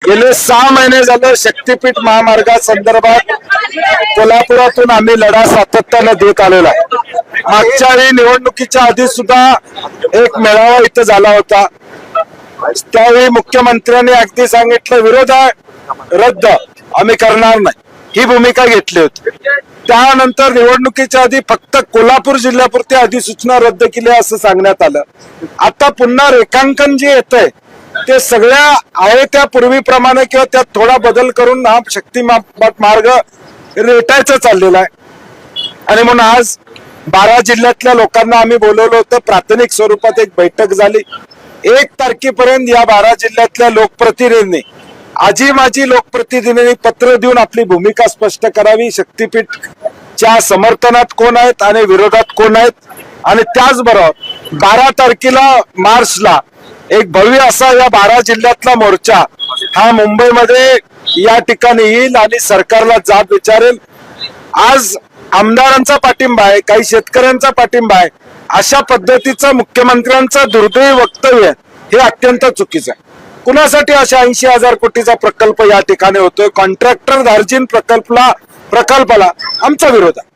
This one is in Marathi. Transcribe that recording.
गेले 6 महिने झालं शक्तीपीठ महामार्गासंदर्भात कोल्हापुरातून आम्ही लढा सातत्याने देत आलेला आहे। मागच्या वेळी निवडणुकीच्या आधी सुद्धा एक मेळावा इथं झाला होता। त्यावेळी मुख्यमंत्र्यांनी अगदी सांगितलं विरोध आहे रद्द आम्ही करणार नाही, ही भूमिका घेतली होती। त्यानंतर निवडणुकीच्या आधी फक्त कोल्हापूर जिल्ह्यापुरती अधिसूचना रद्द केली असं सांगण्यात आलं। आता पुन्हा रेखांकन जे येतंय ते सगळ्या आहे त्या पूर्वीप्रमाणे किंवा त्यात थोडा बदल करून हा शक्ती मार्ग रेटायचा चाललेला आहे। आणि म्हणून आज 12 जिल्ह्यातल्या लोकांना आम्ही बोलवलं होतं। प्राथमिक स्वरूपात एक बैठक झाली। 1 तारखेपर्यंत या 12 जिल्ह्यातल्या लोकप्रतिनिधींनी आजी माजी लोकप्रतिनिधींनी पत्र देऊन आपली भूमिका स्पष्ट करावी। शक्तीपीठच्या समर्थनात कोण आहेत आणि विरोधात कोण आहेत। आणि त्याचबरोबर 12 तारखेला मार्चला एक भव्य असा या 12 जिल्ह्यातला मोर्चा हा मुंबईमध्ये या ठिकाणी येईल आणि सरकारला जाब विचारेल। आज आमदारांचा पाठिंबा आहे, काही शेतकऱ्यांचा पाठिंबा आहे, अशा पद्धतीचं मुख्यमंत्र्यांचं दुर्दैवी वक्तव्य हे अत्यंत चुकीचं आहे। कुणासाठी अशा 80,000 कोटीचा प्रकल्प या ठिकाणी होतोय? कॉन्ट्रॅक्टर धार्जिन प्रकल्पाला आमचा विरोध आहे।